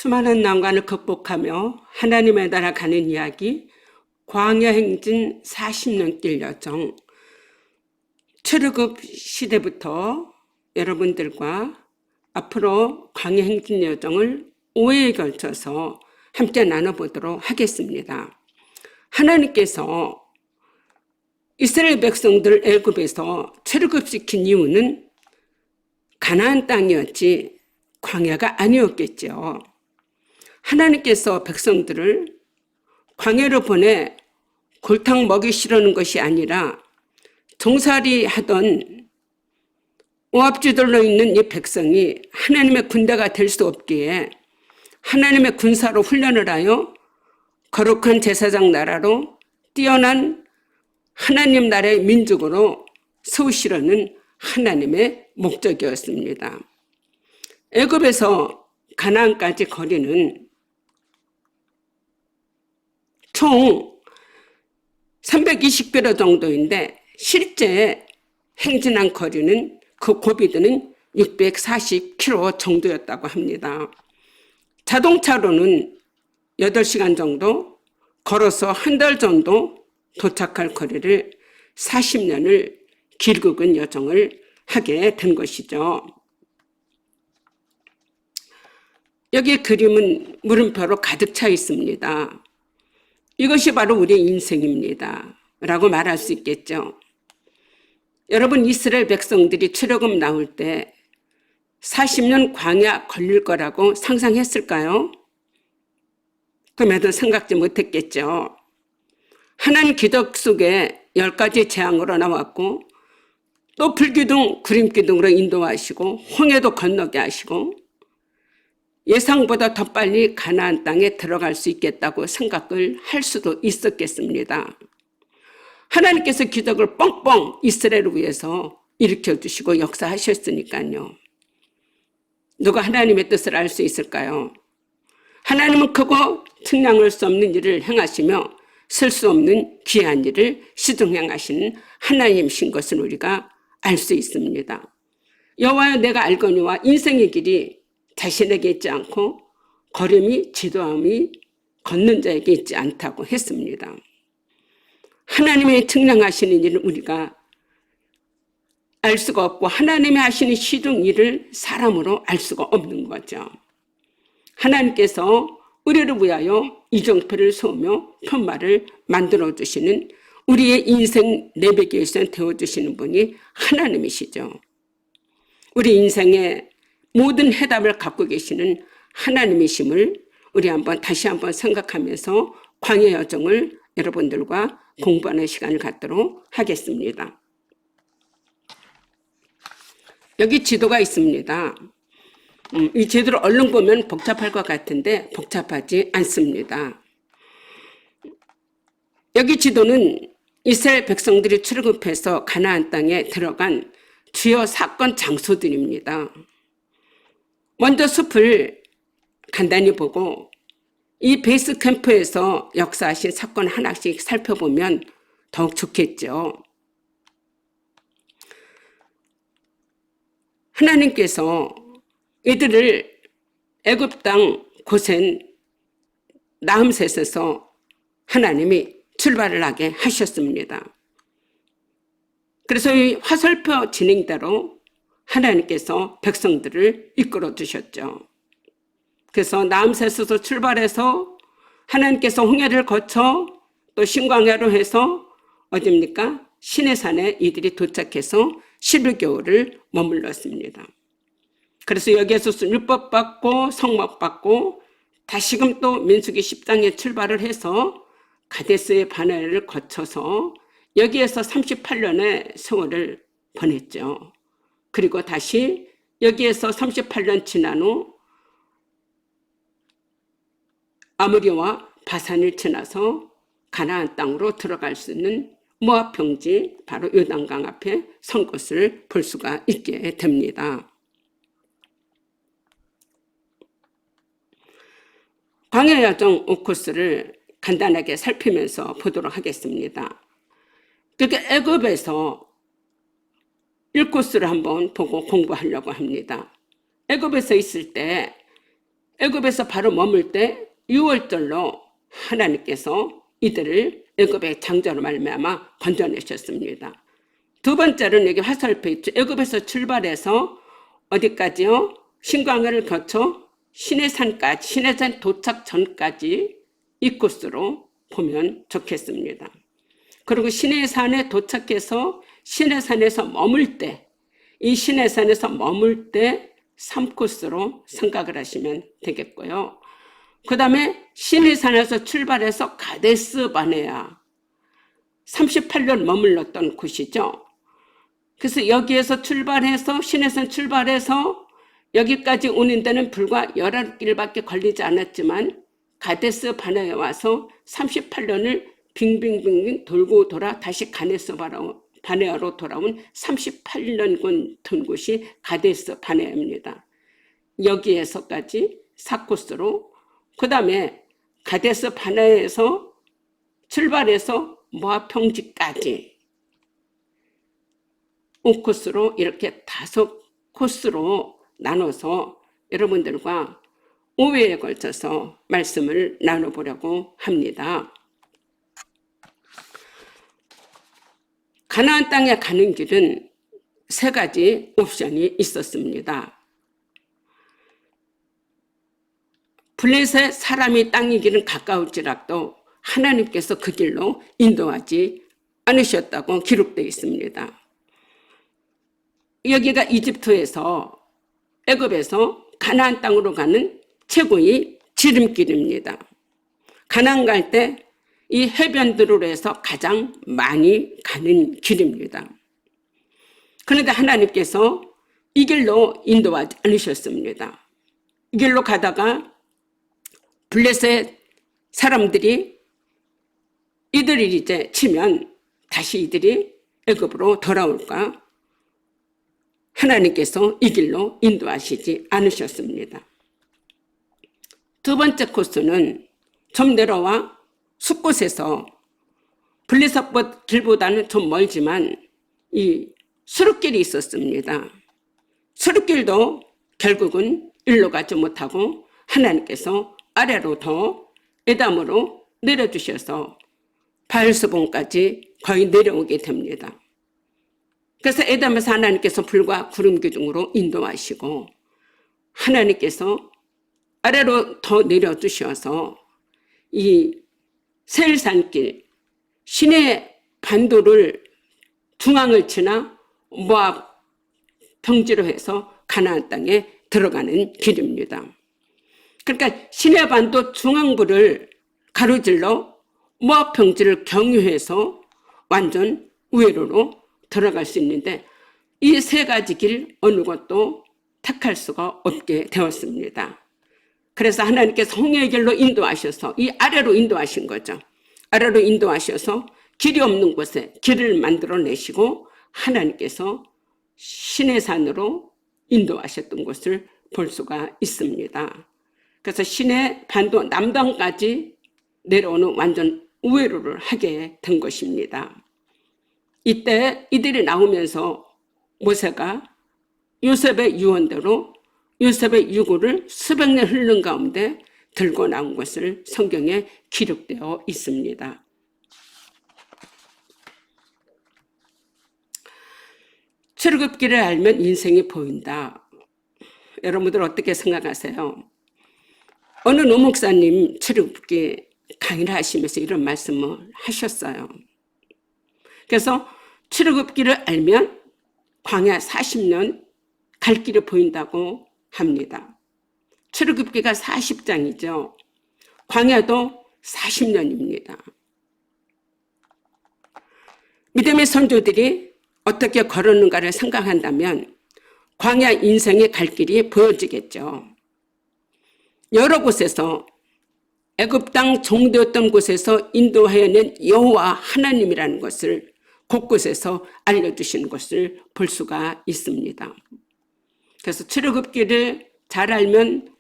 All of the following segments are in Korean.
수많은 난관을 극복하며 하나님의 나라 가는 이야기, 광야 행진 40년 길 여정. 출애굽 시대부터 여러분들과 앞으로 광야 행진 여정을 5회에 걸쳐서 함께 나눠보도록 하겠습니다. 하나님께서 이스라엘 백성들 애굽에서 출애굽시킨 이유는 가나안 땅이었지 광야가 아니었겠죠. 하나님께서 백성들을 광야로 보내 골탕 먹이시려는 것이 아니라 종살이 하던 모압지들로 있는 이 백성이 하나님의 군대가 될 수 없기에 하나님의 군사로 훈련을 하여 거룩한 제사장 나라로 뛰어난 하나님 나라의 민족으로 세우시려는 하나님의 목적이었습니다. 애굽에서 가나안까지 거리는 총 320km 정도인데 실제 행진한 거리는 그 고비도는 640km 정도였다고 합니다. 자동차로는 8시간 정도, 걸어서 한 달 정도 도착할 거리를 40년을 길국은 여정을 하게 된 것이죠. 여기 그림은 물음표로 가득 차 있습니다. 이것이 바로 우리의 인생입니다. 라고 말할 수 있겠죠. 여러분, 이스라엘 백성들이 출애굽 나올 때 40년 광야 걸릴 거라고 상상했을까요? 그럼에도 생각지 못했겠죠. 하나님 기적 속에 10가지 재앙으로 나왔고 또 불기둥, 구름기둥으로 인도하시고 홍해도 건너게 하시고 예상보다 더 빨리 가나안 땅에 들어갈 수 있겠다고 생각을 할 수도 있었겠습니다. 하나님께서 기적을 뻥뻥 이스라엘을 위해서 일으켜주시고 역사하셨으니까요. 누가 하나님의 뜻을 알 수 있을까요? 하나님은 크고 측량할 수 없는 일을 행하시며 셀 수 없는 귀한 일을 시중행하시는 하나님이신 것을 우리가 알 수 있습니다. 여호와여 내가 알거니와 인생의 길이 자신에게 있지 않고 걸음이 지도함이 걷는 자에게 있지 않다고 했습니다. 하나님의 측량하시는 일을 우리가 알 수가 없고 하나님이 하시는 시중 일을 사람으로 알 수가 없는 거죠. 하나님께서 우리를 위하여 이정표를 세우며 편말을 만들어주시는 우리의 인생 내비게이션 되어주시는 분이 하나님이시죠. 우리 인생의 모든 해답을 갖고 계시는 하나님이심을 우리 다시 한번 생각하면서 광야 여정을 여러분들과 공부하는 시간을 갖도록 하겠습니다. 여기 지도가 있습니다. 이 지도를 얼른 보면 복잡할 것 같은데 복잡하지 않습니다. 여기 지도는 이스라엘 백성들이 출애굽해서 가나안 땅에 들어간 주요 사건 장소들입니다. 먼저 숲을 간단히 보고 이 베이스 캠프에서 역사하신 사건 하나씩 살펴보면 더욱 좋겠죠. 하나님께서 이들을 애굽 땅 고센 라암셋에서 하나님이 출발을 하게 하셨습니다. 그래서 이 화살표 진행대로 하나님께서 백성들을 이끌어 주셨죠. 그래서 라암셋에서 출발해서 하나님께서 홍해를 거쳐 또 신광야로 해서 어디입니까? 시내산에 이들이 도착해서 11개월을 머물렀습니다. 그래서 여기에서 율법 받고 성막 받고 다시금 또 민수기 10장에 출발을 해서 가데스의 바네를 거쳐서 여기에서 38년의 세월을 보냈죠. 그리고 다시 여기에서 38년 지난 후 아모리와 바산을 지나서 가나안 땅으로 들어갈 수 있는 모압 평지 바로 요단강 앞에 선 것을 볼 수가 있게 됩니다. 광야 여정 5코스를 간단하게 살피면서 보도록 하겠습니다. 그렇게 애굽에서 1코스를 한번 보고 공부하려고 합니다. 애굽에서 있을 때 애굽에서 바로 머물 때 6월절로 하나님께서 이들을 애굽의 장자로 말미암아 건져내셨습니다. 두 번째로는 여기 화살표 있죠. 애굽에서 출발해서 어디까지요? 신광야를 거쳐 시내산까지, 시내산 도착 전까지 이 코스로 보면 좋겠습니다. 그리고 시내산에 도착해서 시내산에서 머물 때, 이 시내산에서 머물 때 3코스로 생각을 하시면 되겠고요. 그 다음에 시내산에서 출발해서 가데스 바네아, 38년 머물렀던 곳이죠. 그래서 여기에서 출발해서 시내산 출발해서 여기까지 오는 데는 불과 11길밖에 걸리지 않았지만 가데스 바네아에 와서 38년을 빙빙빙 돌고 돌아 다시 가데스 바네아로 돌아온 38년간 돈 곳이 가데스 바네아입니다. 여기에서까지 4코스로, 그 다음에 가데스 바네아에서 출발해서 모압 평지까지 5코스로 이렇게 5코스로 나눠서 여러분들과 5회에 걸쳐서 말씀을 나눠보려고 합니다. 가나안 땅에 가는 길은 3가지 옵션이 있었습니다. 블레셋 사람이 땅의 길은 가까울지라도 하나님께서 그 길로 인도하지 않으셨다고 기록되어 있습니다. 여기가 이집트에서 애굽에서 가나안 땅으로 가는 최고의 지름길입니다. 가나안 갈 때 이 해변들로 해서 가장 많이 가는 길입니다. 그런데 하나님께서 이 길로 인도하지 않으셨습니다. 이 길로 가다가 블레셋 사람들이 이들을 이제 치면 다시 이들이 애굽으로 돌아올까? 하나님께서 이 길로 인도하시지 않으셨습니다. 두 번째 코스는 좀 내려와 숲곳에서 블레셋 길보다는 좀 멀지만 이 수르길이 있었습니다. 수르길도 결국은 일로 가지 못하고 하나님께서 아래로 더 에담으로 내려주셔서 바알스본까지 거의 내려오게 됩니다. 그래서 에담에서 하나님께서 불과 구름 기둥으로 인도하시고 하나님께서 아래로 더 내려주셔서 이 세일산길, 시내 반도를 중앙을 지나 모압 평지로 해서 가나안 땅에 들어가는 길입니다. 그러니까 시내 반도 중앙부를 가로질러 모압 평지를 경유해서 완전 우회로로 들어갈 수 있는데 이 3가지 길 어느 것도 택할 수가 없게 되었습니다. 그래서 하나님께서 홍해의 길로 인도하셔서 이 아래로 인도하신 거죠. 아래로 인도하셔서 길이 없는 곳에 길을 만들어내시고 하나님께서 시내산으로 인도하셨던 것을 볼 수가 있습니다. 그래서 시내 반도 남단까지 내려오는 완전 우회로를 하게 된 것입니다. 이때 이들이 나오면서 모세가 요셉의 유언대로 요셉의 유고를 수백 년 흐른 가운데 들고 나온 것을 성경에 기록되어 있습니다. 출애굽기를 알면 인생이 보인다. 여러분들 어떻게 생각하세요? 어느 노목사님 출애굽기 강의를 하시면서 이런 말씀을 하셨어요. 그래서 출애굽기를 알면 광야 40년 갈 길이 보인다고 합니다. 출애굽기가 40장이죠. 광야도 40년입니다. 믿음의 선조들이 어떻게 걸었는가를 생각한다면 광야 인생의 갈 길이 보여지겠죠. 여러 곳에서 애굽 땅 종되었던 곳에서 인도하여낸 여호와 하나님이라는 것을 곳곳에서 알려주시는 것을 볼 수가 있습니다. 그래서 출애굽기를 잘 알면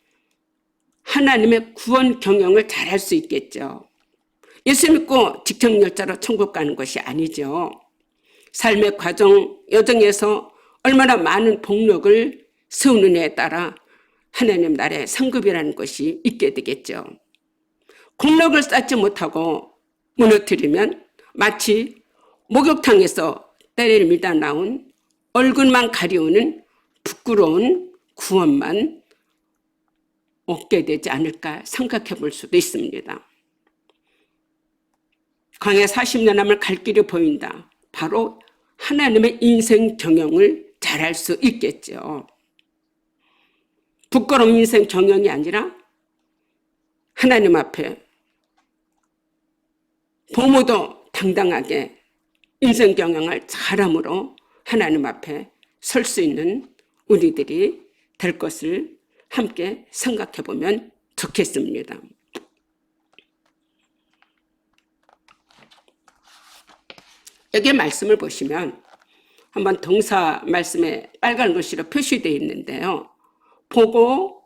하나님의 구원 경영을 잘 할 수 있겠죠. 예수 믿고 직행열차로 천국 가는 것이 아니죠. 삶의 과정, 여정에서 얼마나 많은 복력을 세우느냐에 따라 하나님 나라의 상급이라는 것이 있게 되겠죠. 공력을 쌓지 못하고 무너뜨리면 마치 목욕탕에서 때를 밀다 나온 얼굴만 가리우는 부끄러운 구원만 얻게 되지 않을까 생각해 볼 수도 있습니다. 광야 40년함을 갈 길이 보인다. 바로 하나님의 인생 경영을 잘할 수 있겠죠. 부끄러운 인생 경영이 아니라 하나님 앞에 부모도 당당하게 인생 경영을 잘함으로 하나님 앞에 설 수 있는 우리들이 될 것을 함께 생각해 보면 좋겠습니다. 여기 말씀을 보시면 한번 동사 말씀에 빨간 글씨로 표시되어 있는데요. 보고,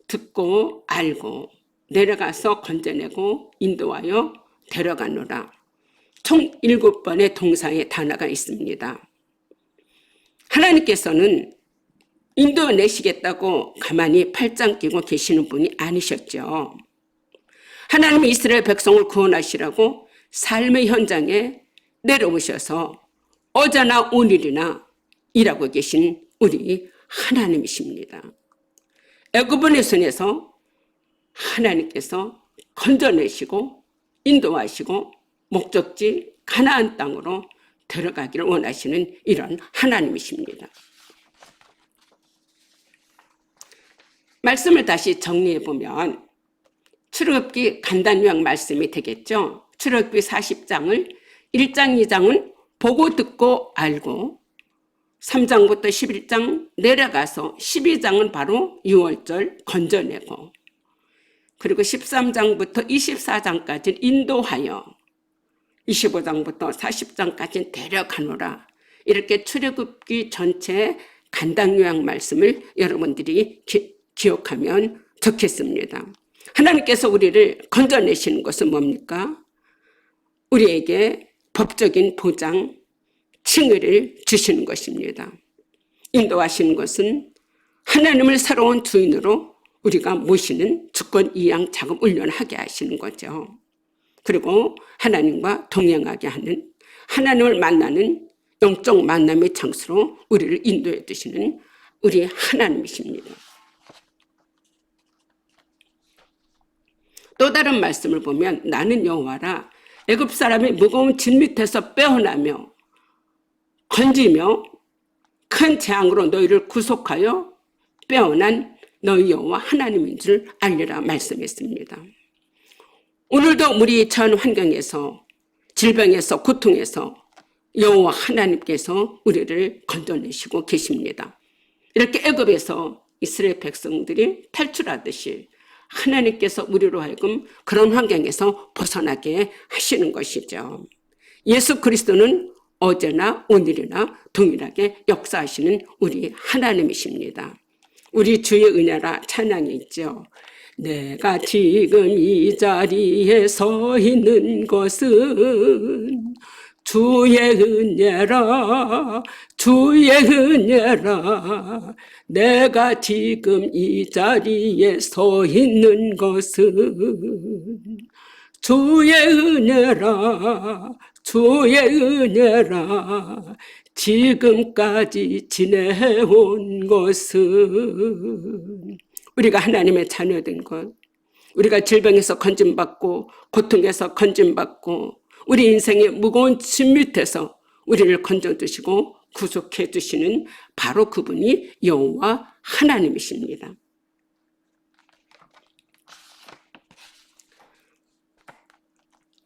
듣고, 알고, 내려가서 건져내고, 인도하여 데려가노라. 총 7번의 동사의 단어가 있습니다. 하나님께서는 인도내시겠다고 가만히 팔짱 끼고 계시는 분이 아니셨죠. 하나님이 이스라엘 백성을 구원하시라고 삶의 현장에 내려오셔서 어제나 오늘이나 일하고 계신 우리 하나님이십니다. 애굽의 손에서 하나님께서 건져내시고 인도하시고 목적지 가나안 땅으로 들어가기를 원하시는 이런 하나님이십니다. 말씀을 다시 정리해 보면 출애굽기 간단 요약 말씀이 되겠죠. 출애굽기 40장을 1장 2장은 보고 듣고 알고 3장부터 11장 내려가서 12장은 바로 6월절 건져내고 그리고 13장부터 24장까지 인도하여 25장부터 40장까지 데려가노라. 이렇게 출애굽기 전체 간단 요약 말씀을 여러분들이 기억하면 좋겠습니다. 하나님께서 우리를 건져내시는 것은 뭡니까? 우리에게 법적인 보장, 칭의를 주시는 것입니다. 인도하시는 것은 하나님을 새로운 주인으로 우리가 모시는 주권 이양 작업 훈련하게 하시는 거죠. 그리고 하나님과 동행하게 하는 하나님을 만나는 영적 만남의 장소로 우리를 인도해 주시는 우리 하나님이십니다. 또 다른 말씀을 보면 나는 여호와라 애굽 사람이 무거운 진 밑에서 빼어나며 건지며 큰 재앙으로 너희를 구속하여 빼어난 너희 여호와 하나님인 줄 알리라 말씀했습니다. 오늘도 우리 전 환경에서 질병에서 고통에서 여호와 하나님께서 우리를 건져내시고 계십니다. 이렇게 애굽에서 이스라엘 백성들이 탈출하듯이 하나님께서 우리로 하여금 그런 환경에서 벗어나게 하시는 것이죠. 예수 그리스도는 어제나 오늘이나 동일하게 역사하시는 우리 하나님이십니다. 우리 주의 은혜라 찬양이 있죠. 내가 지금 이 자리에 서 있는 것은 주의 은혜라 주의 은혜라 내가 지금 이 자리에 서 있는 것은 주의 은혜라 주의 은혜라 지금까지 지내온 것은 우리가 하나님의 자녀된 것, 우리가 질병에서 건짐받고 고통에서 건짐받고 우리 인생의 무거운 짐 밑에서 우리를 건져주시고 구속해 주시는 바로 그분이 여호와 하나님이십니다.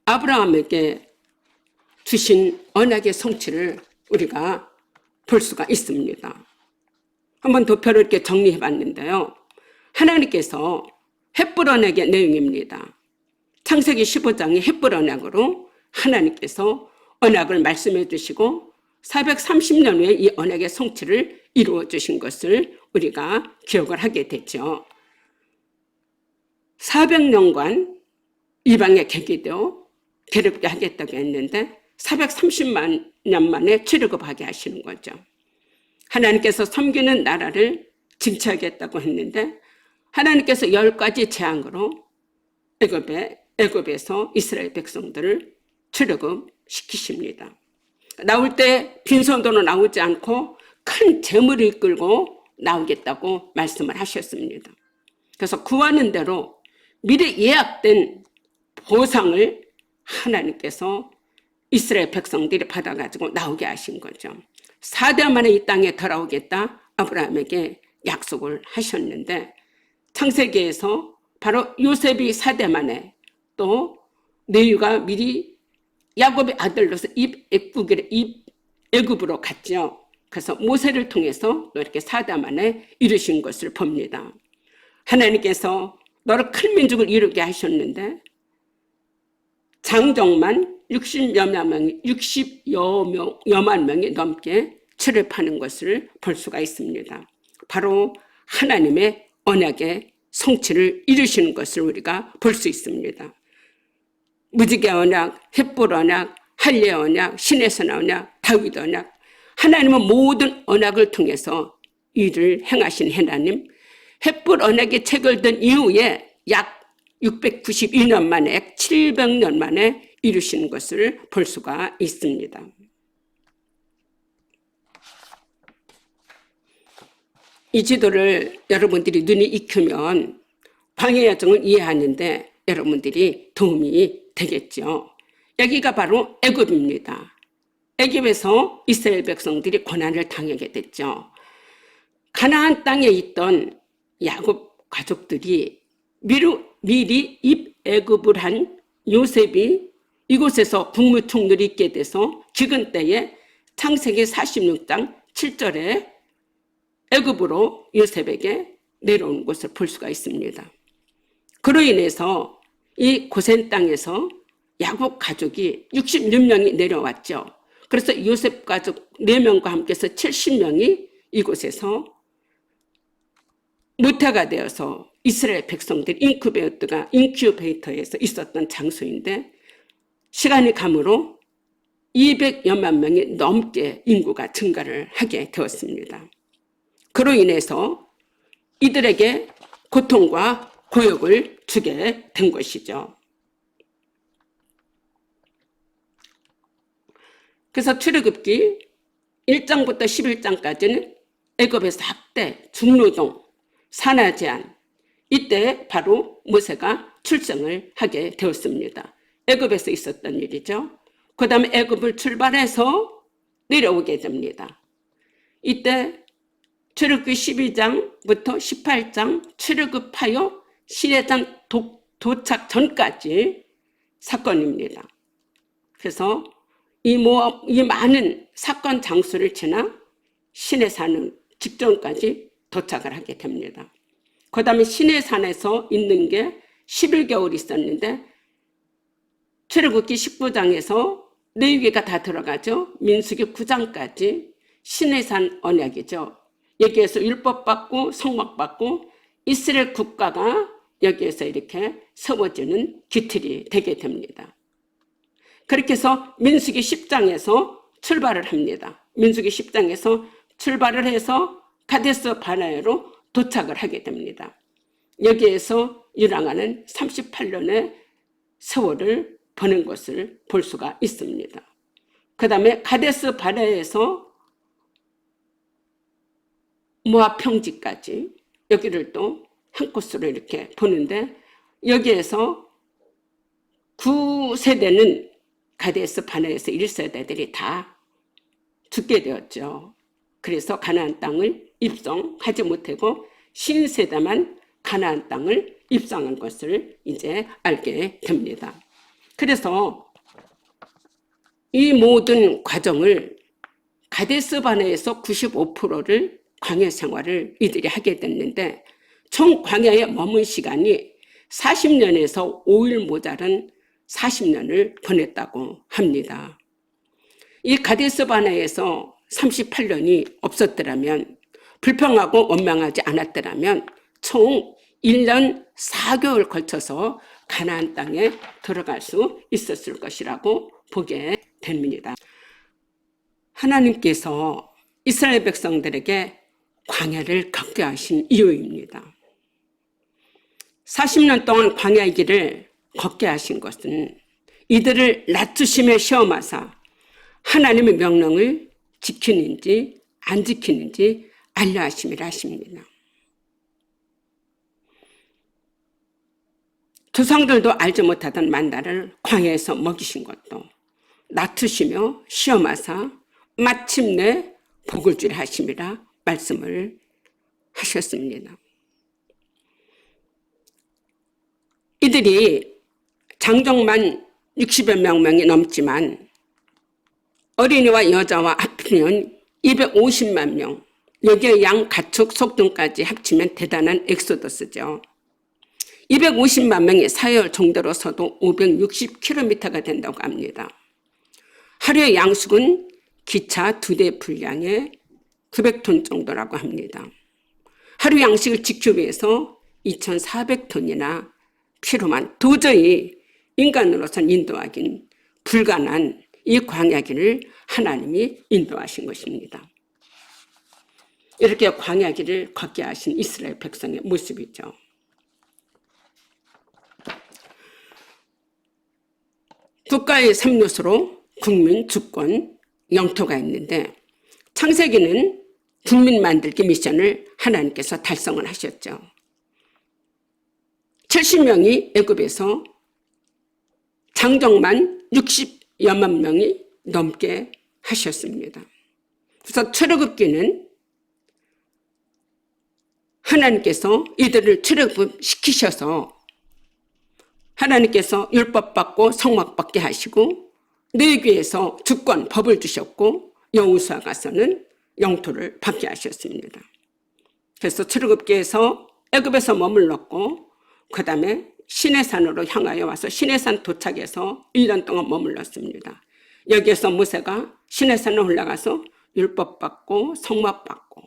아브라함에게 주신 언약의 성취를 우리가 볼 수가 있습니다. 한번 도표를 이렇게 정리해 봤는데요. 하나님께서 햇불 언약의 내용입니다. 창세기 15장의 햇불 언약으로 하나님께서 언약을 말씀해 주시고 430년 후에 이 언약의 성취를 이루어 주신 것을 우리가 기억을 하게 되죠. 400년간 이방에 개기되어 괴롭게 하겠다고 했는데 430만 년 만에 출애굽하게 하시는 거죠. 하나님께서 섬기는 나라를 징치하겠다고 했는데 하나님께서 10가지 재앙으로 애굽에서 이스라엘 백성들을 출애굽시키십니다. 나올 때 빈손으로 나오지 않고 큰 재물을 이끌고 나오겠다고 말씀을 하셨습니다. 그래서 구하는 대로 미리 예약된 보상을 하나님께서 이스라엘 백성들이 받아가지고 나오게 하신 거죠. 4대 만에 이 땅에 돌아오겠다 아브라함에게 약속을 하셨는데, 창세기에서 바로 요셉이 4대 만에, 또 레위가 미리 야곱의 아들로서 애굽으로 갔죠. 그래서 모세를 통해서 또 이렇게 4대 만에 이루신 것을 봅니다. 하나님께서 너를 큰 민족을 이루게 하셨는데 장정만 60여만 명이 넘게 출애굽하는 것을 볼 수가 있습니다. 바로 하나님의 언약의 성취를 이루시는 것을 우리가 볼 수 있습니다. 무지개 언약, 헷볼 언약, 할례 언약, 시내산 언약, 다윗 언약, 하나님은 모든 언약을 통해서 일을 행하신 하나님, 헷볼 언약이 체결된 이후에 약 692년 만에, 700년 만에 이루시는 것을 볼 수가 있습니다. 이 지도를 여러분들이 눈이 익히면 광야 여정을 이해하는데 여러분들이 도움이 되겠죠. 여기가 바로 애굽입니다. 애굽에서 이스라엘 백성들이 고난을 당하게 됐죠. 가나안 땅에 있던 야곱 가족들이 미리 입애굽을 한 요셉이 이곳에서 국무총리를 있게 돼서 기근 때에 창세기 46장 7절에 애굽으로 요셉에게 내려온 것을 볼 수가 있습니다. 그로 인해서 이 고센 땅에서 야곱 가족이 66명이 내려왔죠. 그래서 요셉 가족 4명과 함께해서 70명이 이곳에서 모태가 되어서 이스라엘 백성들 인큐베이터에서 있었던 장소인데, 시간이 감으로 200여만 명이 넘게 인구가 증가를 하게 되었습니다. 그로 인해서 이들에게 고통과 고역을 주게 된 것이죠. 그래서 출애굽기 1장부터 11장까지는 애굽에서 학대, 중노동, 산하 제한, 이때 바로 모세가 출정을 하게 되었습니다. 애굽에서 있었던 일이죠. 그 다음에 애굽을 출발해서 내려오게 됩니다. 이때 출애굽기 12장부터 18장 출애굽하여 시내산 도착 전까지 사건입니다. 그래서 이 많은 사건 장소를 지나 시내산 직전까지 도착을 하게 됩니다. 그 다음에 시내산에서 있는 게 11개월 있었는데, 출애굽기 19장에서 레위기가 다 들어가죠. 민수기 9장까지 시내산 언약이죠. 여기에서 율법 받고 성막 받고 이스라엘 국가가 여기에서 이렇게 세워지는 기틀이 되게 됩니다. 그렇게 해서 민수기 10장에서 출발을 합니다. 민수기 10장에서 출발을 해서 가데스 바네아로 도착을 하게 됩니다. 여기에서 유랑하는 38년의 세월을 보낸 것을 볼 수가 있습니다. 그 다음에 가데스 바네아에서 모압 평지까지 여기를 또 한 코스로 이렇게 보는데, 여기에서 9세대는 가데스 바네아에서 1세대들이 다 죽게 되었죠. 그래서 가나안 땅을 입성하지 못하고 신세대만 가나안 땅을 입성한 것을 이제 알게 됩니다. 그래서 이 모든 과정을 가데스 바네아에서 95%를 광야 생활을 이들이 하게 됐는데, 총 광야에 머문 시간이 40년에서 5일 모자른 40년을 보냈다고 합니다. 이 가데스 바네아에서 38년이 없었더라면, 불평하고 원망하지 않았더라면 총 1년 4개월 걸쳐서 가나안 땅에 들어갈 수 있었을 것이라고 보게 됩니다. 하나님께서 이스라엘 백성들에게 광야를 겪게 하신 이유입니다. 40년 동안 광야의 길을 걷게 하신 것은 이들을 낮추심에 시험하사 하나님의 명령을 지키는지 안 지키는지 알려 하심이라 하십니다. 조상들도 알지 못하던 만나를 광야에서 먹이신 것도 낮추시며 시험하사 마침내 복을 주려 하심이라 말씀을 하셨습니다. 이들이 장정만 60여 명이 넘지만 어린이와 여자와 합치면 250만 명, 여기에 양, 가축, 속등까지 합치면 대단한 엑소더스죠. 250만 명이 사열 정도로서도 560km가 된다고 합니다. 하루의 양식은 기차 2대 분량의 900톤 정도라고 합니다. 하루 양식을 지키기 위해서 2,400톤이나 필요만 도저히 인간으로서는 인도하긴 불가능한 이 광야길을 하나님이 인도하신 것입니다. 이렇게 광야길을 걷게 하신 이스라엘 백성의 모습이죠. 국가의 3요소로 국민, 주권, 영토가 있는데 창세기는 국민 만들기 미션을 하나님께서 달성을 하셨죠. 70명이 애굽에서 장정만 60여만 명이 넘게 하셨습니다. 그래서 출애굽기는 하나님께서 이들을 출애굽시키셔서 하나님께서 율법 받고 성막 받게 하시고 레위기에서 주권 법을 주셨고 여호수아 가서는 영토를 받게 하셨습니다. 그래서 출애굽기에서 애굽에서 머물렀고 그 다음에 시내산으로 향하여 와서 시내산 도착해서 1년 동안 머물렀습니다. 여기에서 모세가 시내산에 올라가서 율법 받고 성막 받고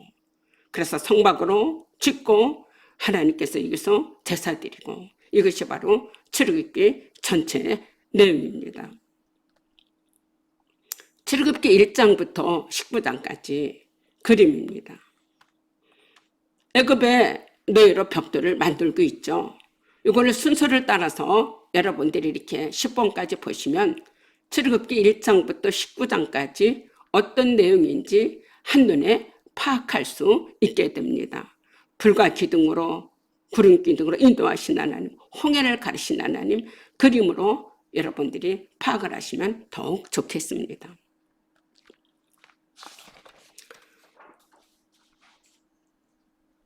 그래서 성막으로 짓고 하나님께서 여기서 제사 드리고 이것이 바로 출애굽기 전체의 내용입니다. 출애굽기 1장부터 19장까지 그림입니다. 애굽의 노예로 벽돌을 만들고 있죠. 이거를 순서를 따라서 여러분들이 이렇게 10번까지 보시면 출애굽기 1장부터 19장까지 어떤 내용인지 한눈에 파악할 수 있게 됩니다. 불과 기둥으로 구름 기둥으로 인도하신 하나님, 홍해를 가르신 하나님 그림으로 여러분들이 파악을 하시면 더욱 좋겠습니다.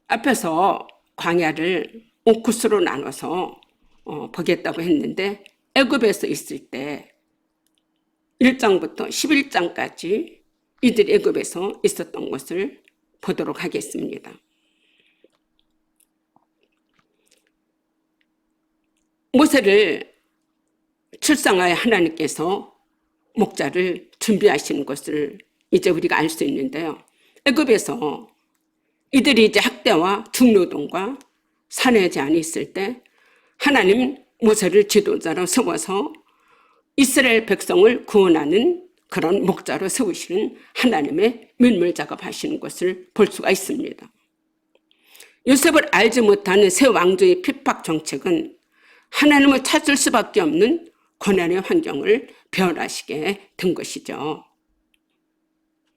앞에서 광야를 5코스로 나눠서 보겠다고 했는데 애굽에서 있을 때 1장부터 11장까지 이들이 애굽에서 있었던 것을 보도록 하겠습니다. 모세를 출상하여 하나님께서 목자를 준비하시는 것을 이제 우리가 알 수 있는데요. 애굽에서 이들이 이제 학대와 중노동과 산의 제한이 있을 때 하나님 모세를 지도자로 세워서 이스라엘 백성을 구원하는 그런 목자로 세우시는 하나님의 밀물 작업하시는 것을 볼 수가 있습니다. 요셉을 알지 못하는 새 왕조의 핍박 정책은 하나님을 찾을 수밖에 없는 고난의 환경을 변화시게 된 것이죠.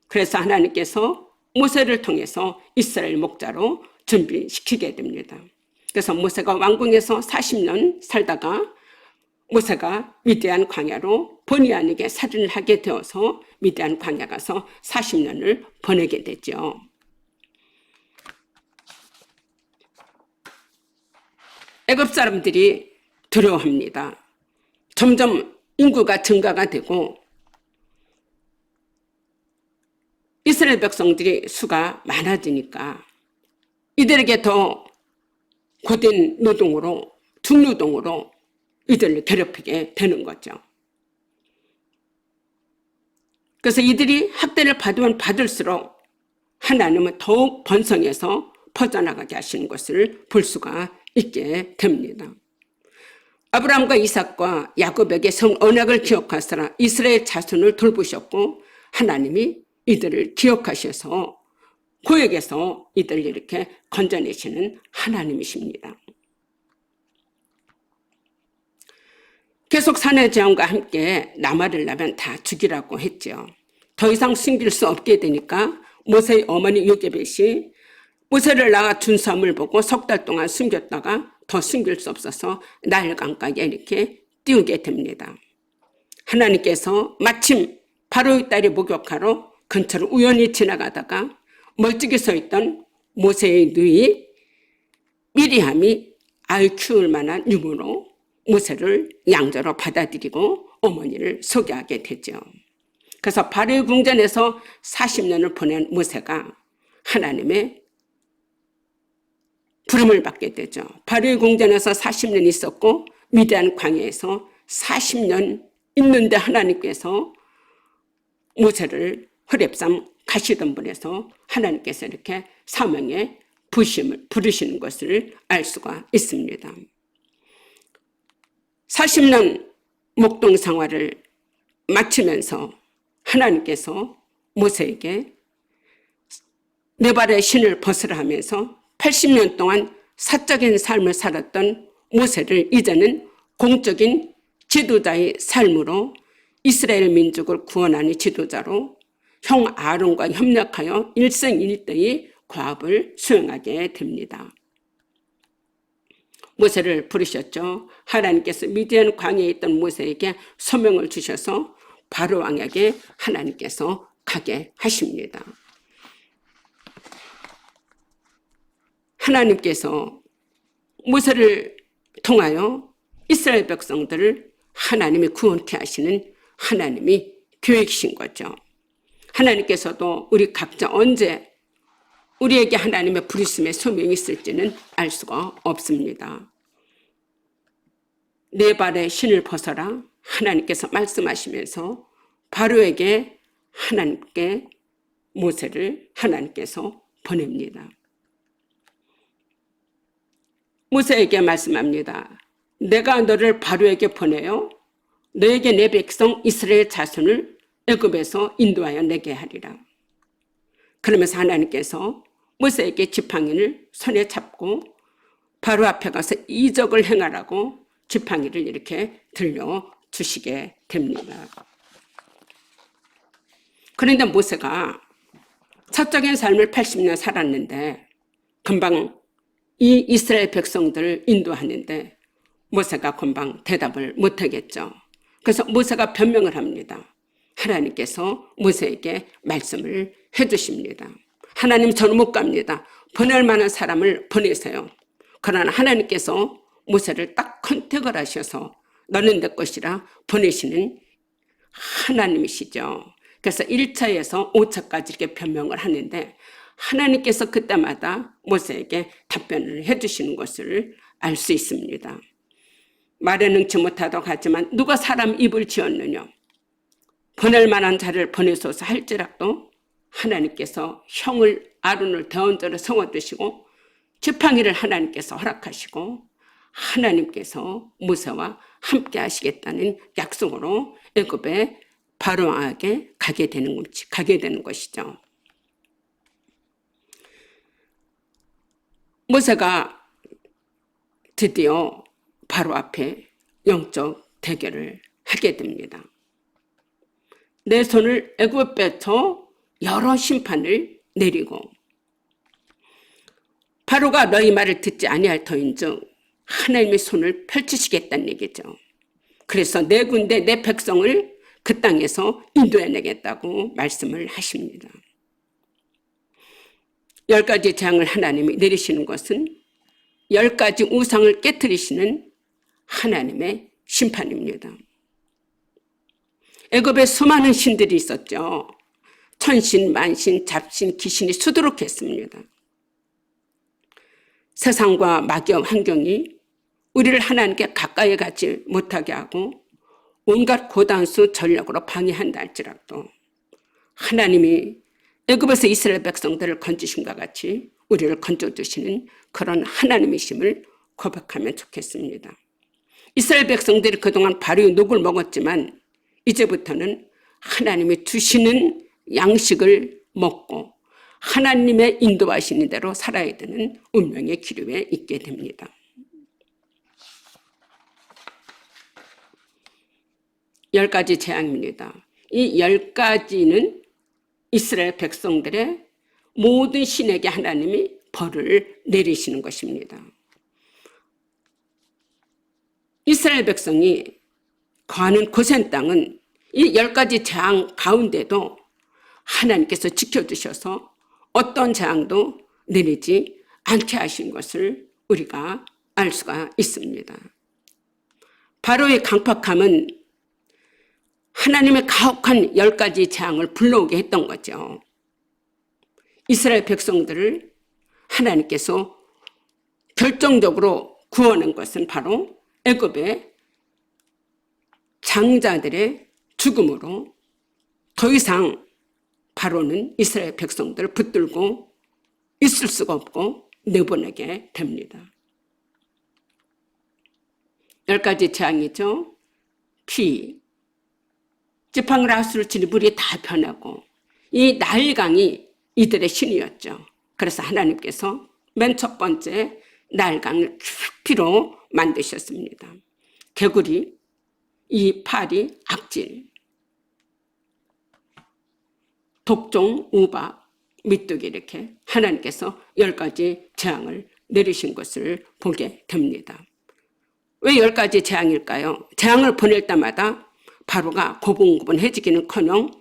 그래서 하나님께서 모세를 통해서 이스라엘 목자로 준비시키게 됩니다. 그래서 모세가 왕궁에서 40년 살다가 모세가 미디안 광야로 본의 아니게 살인을 하게 되어서 미디안 광야 가서 40년을 보내게 되죠. 애굽 사람들이 두려워합니다. 점점 인구가 증가가 되고 이스라엘 백성들이 수가 많아지니까 이들에게 더 고된 노동으로 중노동으로 이들을 괴롭히게 되는 거죠. 그래서 이들이 학대를 받으면 받을수록 하나님은 더욱 번성해서 퍼져나가게 하시는 것을 볼 수가 있게 됩니다. 아브라함과 이삭과 야곱에게 성 언약을 기억하시라 이스라엘 자손을 돌보셨고 하나님이 이들을 기억하셔서 고역에서 이들을 이렇게 건져내시는 하나님이십니다. 계속 사내 제왕과 함께 남아를 낳으면 다 죽이라고 했죠. 더 이상 숨길 수 없게 되니까 모세의 어머니 요게벳이 모세를 낳아 준수함을 보고 3달 동안 숨겼다가 더 숨길 수 없어서 나일강가에 이렇게 띄우게 됩니다. 하나님께서 마침 바로의 딸이 목욕하러 근처를 우연히 지나가다가 멀찍이 서 있던 모세의 누이 미리암이 아이 키울 만한 유모로 모세를 양자로 받아들이고 어머니를 소개하게 되죠. 그래서 바로의 궁전에서 40년을 보낸 모세가 하나님의 부름을 받게 되죠. 바로의 궁전에서 40년 있었고 미디안 광야에서 40년 있는데 하나님께서 모세를 호렙산 가시덤불에서 하나님께서 이렇게 사명에 부르시는 것을 알 수가 있습니다. 40년 목동 생활을 마치면서 하나님께서 모세에게 네 발의 신을 벗으라 하면서 80년 동안 사적인 삶을 살았던 모세를 이제는 공적인 지도자의 삶으로 이스라엘 민족을 구원하는 지도자로 형 아론과 협력하여 일생일대의 과업을 수행하게 됩니다. 모세를 부르셨죠. 하나님께서 미디안 광야에 있던 모세에게 소명을 주셔서 바로 왕에게 하나님께서 가게 하십니다. 하나님께서 모세를 통하여 이스라엘 백성들을 하나님이 구원케 하시는 하나님이 계획이신 거죠. 하나님께서도 우리 각자 언제 우리에게 하나님의 부르심의 소명이 있을지는 알 수가 없습니다. 네 발의 신을 벗어라 하나님께서 말씀하시면서 바로에게 하나님께 모세를 하나님께서 보냅니다. 모세에게 말씀합니다. 내가 너를 바로에게 보내요. 너에게 내 백성 이스라엘 자손을 애굽에서 인도하여 내게 하리라. 그러면서 하나님께서 모세에게 지팡이를 손에 잡고 바로 앞에 가서 이적을 행하라고 지팡이를 이렇게 들려주시게 됩니다. 그런데 모세가 사적인 삶을 80년 살았는데 금방 이 이스라엘 백성들을 인도하는데 모세가 금방 대답을 못하겠죠. 그래서 모세가 변명을 합니다. 하나님께서 모세에게 말씀을 해주십니다. 하나님 저는 못 갑니다. 보낼 만한 사람을 보내세요. 그러나 하나님께서 모세를 딱 컨택을 하셔서 너는 내 것이라 보내시는 하나님이시죠. 그래서 1차에서 5차까지 이렇게 변명을 하는데 하나님께서 그때마다 모세에게 답변을 해주시는 것을 알 수 있습니다. 말에 능치 못하다고 하지만 누가 사람 입을 지었느냐. 보낼 만한 자를 보내소서 할지라도 하나님께서 형을 아론을 대언자로 세워두시고 지팡이를 하나님께서 허락하시고 하나님께서 모세와 함께 하시겠다는 약속으로 애굽의 바로 왕에게 가게 되는 것이죠. 모세가 드디어 바로 앞에 영적 대결을 하게 됩니다. 내 손을 애굽에서 여러 심판을 내리고 바로가 너희 말을 듣지 아니할 터인즉 하나님의 손을 펼치시겠다는 얘기죠. 그래서 내 군대 내 백성을 그 땅에서 인도해내겠다고 말씀을 하십니다. 10가지 재앙을 하나님이 내리시는 것은 10가지 우상을 깨트리시는 하나님의 심판입니다. 애굽에 수많은 신들이 있었죠. 천신, 만신, 잡신, 귀신이 수두룩했습니다. 세상과 마귀의 환경이 우리를 하나님께 가까이 가지 못하게 하고 온갖 고단수 전략으로 방해한다 할지라도 하나님이 애굽에서 이스라엘 백성들을 건지심과 같이 우리를 건져주시는 그런 하나님이심을 고백하면 좋겠습니다. 이스라엘 백성들이 그동안 바로의 녹을 먹었지만 이제부터는 하나님이 주시는 양식을 먹고 하나님의 인도하시는 대로 살아야 되는 운명의 기류에 있게 됩니다. 10가지 재앙입니다. 이 10가지는 이스라엘 백성들의 모든 신에게 하나님이 벌을 내리시는 것입니다. 이스라엘 백성이 거하는 고센 땅은 이 10가지 재앙 가운데도 하나님께서 지켜주셔서 어떤 재앙도 내리지 않게 하신 것을 우리가 알 수가 있습니다. 바로의 강팍함은 하나님의 가혹한 10가지 재앙을 불러오게 했던 거죠. 이스라엘 백성들을 하나님께서 결정적으로 구원한 것은 바로 애굽의 장자들의 죽음으로 더 이상 바로는 이스라엘 백성들을 붙들고 있을 수가 없고 내보내게 됩니다. 10가지 재앙이죠. 피, 지팡이로 하수를 치니 물이 다 변하고 이 나일강이 이들의 신이었죠. 그래서 하나님께서 맨 첫 번째 나일강을 피로 만드셨습니다. 개구리, 이 파리, 악질, 독종, 우박, 미뚜기 이렇게 하나님께서 10가지 재앙을 내리신 것을 보게 됩니다. 왜 10가지 재앙일까요? 재앙을 보낼 때마다 바로가 고분고분해지기는커녕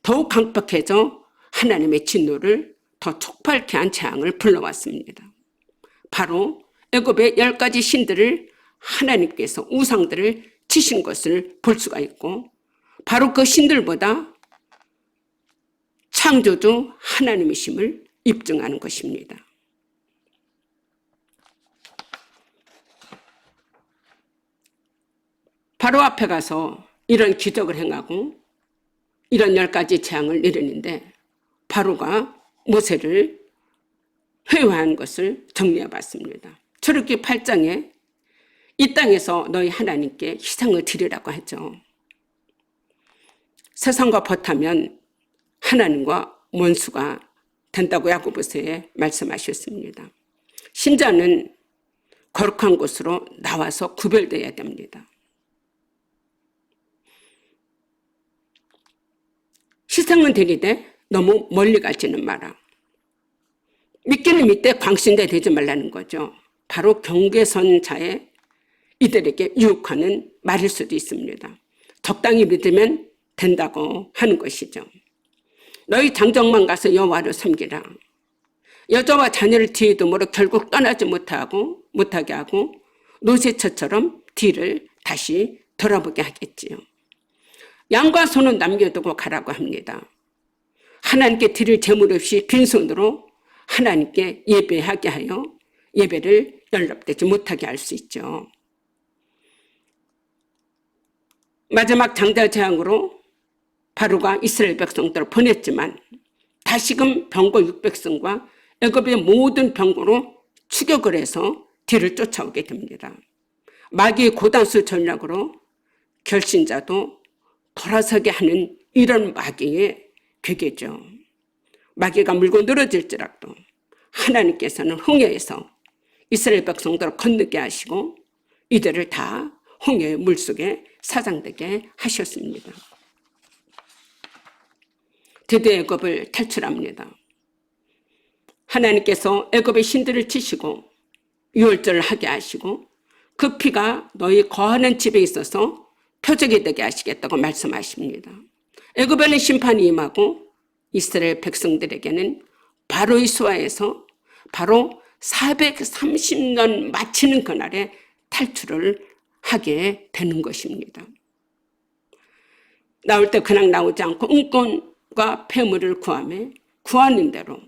더욱 강팍해져 하나님의 진노를 더 촉발케 한 재앙을 불러왔습니다. 바로 애굽의 10가지 신들을 하나님께서 우상들을 치신 것을 볼 수가 있고 바로 그 신들보다 창조주 하나님이심을 입증하는 것입니다. 바로 앞에 가서 이런 기적을 행하고 이런 10가지 재앙을 내리는데 바로가 모세를 회유한 것을 정리해 봤습니다. 출애굽기 8장에 이 땅에서 너희 하나님께 희생을 드리라고 하죠. 세상과 벗하면 하나님과 원수가 된다고 야고보서에 말씀하셨습니다. 신자는 거룩한 곳으로 나와서 구별되어야 됩니다. 희생은 드리되 너무 멀리 가지는 마라. 믿기는 믿되 광신대 되지 말라는 거죠. 바로 경계선자의 이들에게 유혹하는 말일 수도 있습니다. 적당히 믿으면 된다고 하는 것이죠. 너희 장정만 가서 여호와를 섬기라. 여자와 자녀를 뒤에 두므로 결국 떠나지 못하게 하고 노새처처럼 뒤를 다시 돌아보게 하겠지요. 양과 소는 남겨두고 가라고 합니다. 하나님께 드릴 재물 없이 빈손으로 하나님께 예배하게 하여 예배를 연락되지 못하게 할 수 있죠. 마지막 장자 재앙으로 바로가 이스라엘 백성들을 보냈지만 다시금 병거 600승과 애굽의 모든 병거로 추격을 해서 뒤를 쫓아오게 됩니다. 마귀의 고단수 전략으로 결신자도 돌아서게 하는 이런 마귀의 괴계죠. 마귀가 물고 늘어질지라도 하나님께서는 홍해에서 이스라엘 백성들을 건너게 하시고 이들을 다 홍해의 물속에 사장되게 하셨습니다. 드디어 애굽을 탈출합니다. 하나님께서 애굽의 신들을 치시고 유월절을 하게 하시고 그 피가 너희 거하는 집에 있어서 표적이 되게 하시겠다고 말씀하십니다. 애굽에는 심판이 임하고 이스라엘 백성들에게는 바로의 수하에서 바로 430년 마치는 그날에 탈출을 하게 되는 것입니다. 나올 때 그냥 나오지 않고 은권과 폐물을 구하며 구하는 대로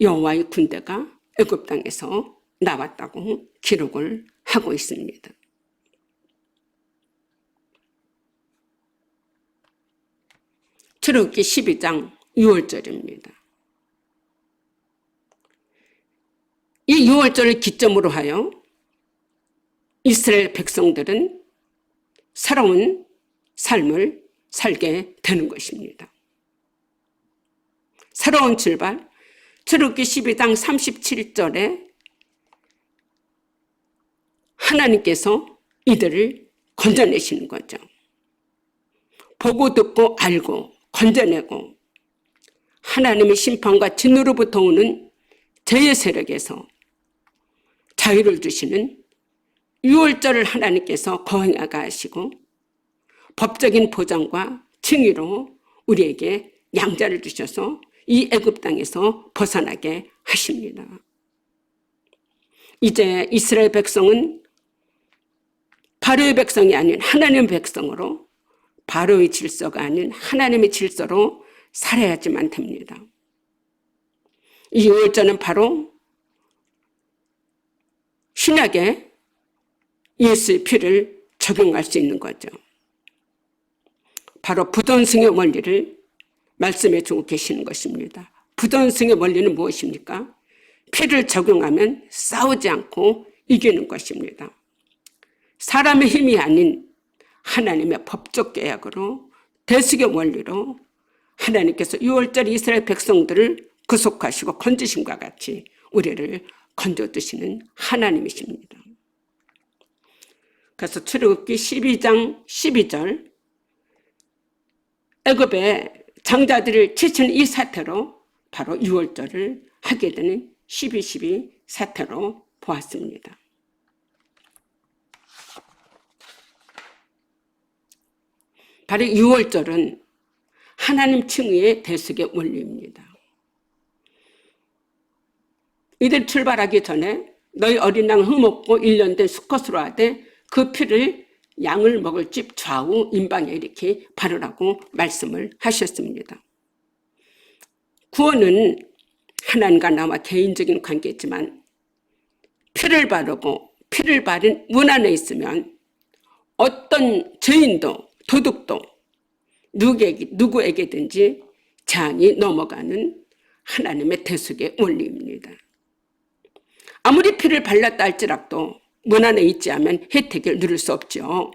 여호와의 군대가 애굽 땅에서 나왔다고 기록을 하고 있습니다. 출애굽기 12장 6월절입니다. 이 6월절을 기점으로 하여 이스라엘 백성들은 새로운 삶을 살게 되는 것입니다. 새로운 출발, 출애굽기 12장 37절에 하나님께서 이들을 건져내시는 거죠. 보고 듣고 알고 건져내고 하나님의 심판과 진노로부터 오는 죄의 세력에서 자유를 주시는 유월절을 하나님께서 거행하게 하시고 법적인 보장과 칭의로 우리에게 양자를 주셔서 이 애굽 땅에서 벗어나게 하십니다. 이제 이스라엘 백성은 바로의 백성이 아닌 하나님의 백성으로 바로의 질서가 아닌 하나님의 질서로 살아야지만 됩니다. 이 유월절은 바로 신약에 예수의 피를 적용할 수 있는 거죠. 바로 부전승의 원리를 말씀해 주고 계시는 것입니다. 부전승의 원리는 무엇입니까? 피를 적용하면 싸우지 않고 이기는 것입니다. 사람의 힘이 아닌 하나님의 법적 계약으로 대속의 원리로 하나님께서 유월절 이스라엘 백성들을 구속하시고 건지심과 같이 우리를 건져두시는 하나님이십니다. 그래서 출애굽기 12장 12절 애굽의 장자들을 치치는 이 사태로 바로 유월절을 하게 되는 12.12 사태로 보았습니다. 바로 유월절은 하나님 칭의의 대속의 원리입니다. 이들 출발하기 전에 너희 어린 양 흠없고 1년 된 수컷으로 하되 그 피를 양을 먹을 집 좌우 임방에 이렇게 바르라고 말씀을 하셨습니다. 구원은 하나님과 나와 개인적인 관계지만 피를 바르고 피를 바른 문 안에 있으면 어떤 죄인도 도둑도 누구에게든지 재앙이 넘어가는 하나님의 대속의 원리입니다. 아무리 피를 발랐다 할지라도 문 안에 있지 않으면 혜택을 누릴 수 없죠.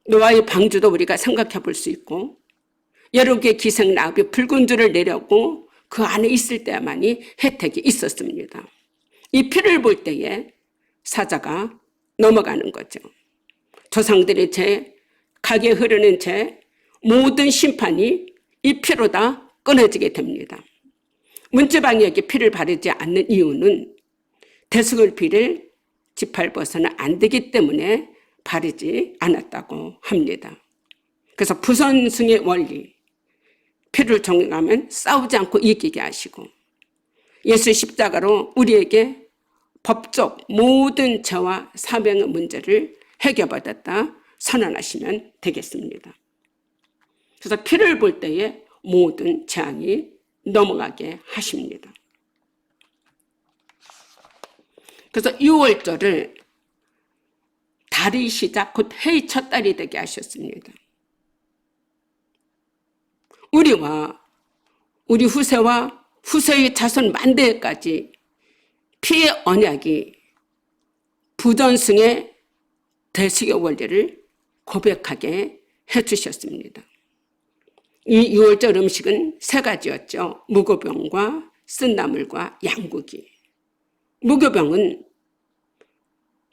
노아의 방주도 우리가 생각해 볼 수 있고 여러 개의 기생나비 붉은 줄을 내려고 그 안에 있을 때만이 혜택이 있었습니다. 이 피를 볼 때에 사자가 넘어가는 거죠. 조상들의 죄, 가게 흐르는 죄, 모든 심판이 이 피로 다 끊어지게 됩니다. 문지방에게 피를 바르지 않는 이유는 대속의 피를 지팔 벗어는 안 되기 때문에 바르지 않았다고 합니다. 그래서 부선승의 원리, 피를 적용하면 싸우지 않고 이기게 하시고 예수 십자가로 우리에게 법적 모든 죄와 사명의 문제를 해결받았다 선언하시면 되겠습니다. 그래서 피를 볼 때에 모든 재앙이 넘어가게 하십니다. 그래서 6월절을 달의 시작 곧 해의 첫 달이 되게 하셨습니다. 우리와 우리 후세와 후세의 자손 만대까지 피의 언약이 부전승의 대속의 원리를 고백하게 해주셨습니다. 이 6월절 음식은 세 가지였죠. 무교병과 쓴나물과 양고기. 무교병은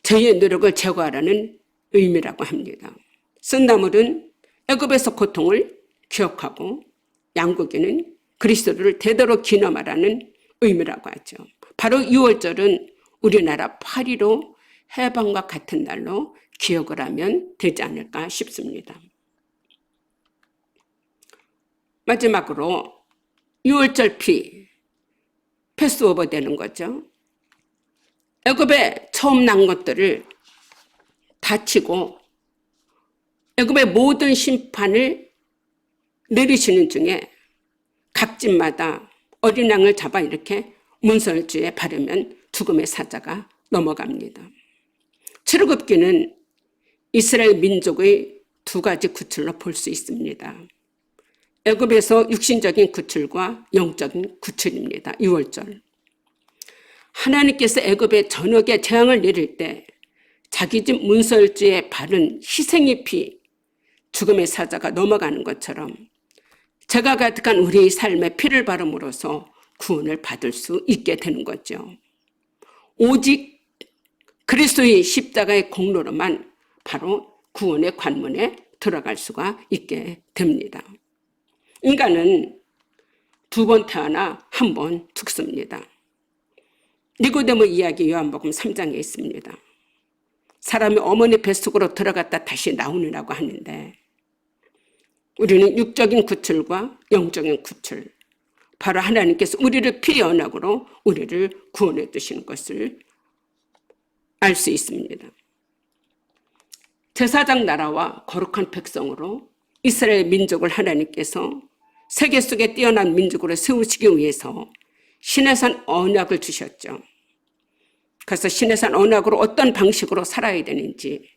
죄의 노력을 제거하라는 의미라고 합니다. 쓴나물은 애굽에서 고통을 기억하고 양고기는 그리스도를 대대로 기념하라는 의미라고 하죠. 바로 6월절은 우리나라 8.15 해방과 같은 날로 기억을 하면 되지 않을까 싶습니다. 마지막으로 6월절 피, 패스오버 되는 거죠. 애굽에 처음 난 것들을 다치고 애굽의 모든 심판을 내리시는 중에 각 집마다 어린 양을 잡아 이렇게 문설주에 바르면 죽음의 사자가 넘어갑니다. 출애굽기는 이스라엘 민족의 두 가지 구출로 볼 수 있습니다. 애굽에서 육신적인 구출과 영적인 구출입니다. 6월절. 하나님께서 애굽에 전역에 재앙을 내릴 때 자기 집 문설주에 바른 희생의 피, 죽음의 사자가 넘어가는 것처럼 죄가 가득한 우리의 삶에 피를 바름으로써 구원을 받을 수 있게 되는 거죠. 오직 그리스도의 십자가의 공로로만 바로 구원의 관문에 들어갈 수가 있게 됩니다. 인간은 2번 태어나 1번 죽습니다. 니고데모 이야기 요한복음 3장에 있습니다. 사람이 어머니 뱃속으로 들어갔다 다시 나오느라고 하는데 우리는 육적인 구출과 영적인 구출, 바로 하나님께서 우리를 피의 언약으로 우리를 구원해 주시는 것을 알 수 있습니다. 제사장 나라와 거룩한 백성으로 이스라엘 민족을 하나님께서 세계 속에 뛰어난 민족으로 세우시기 위해서 시내산 언약을 주셨죠. 그래서 시내산 언약으로 어떤 방식으로 살아야 되는지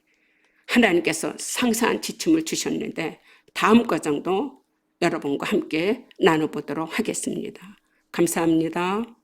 하나님께서 상세한 지침을 주셨는데 다음 과정도 여러분과 함께 나눠보도록 하겠습니다. 감사합니다.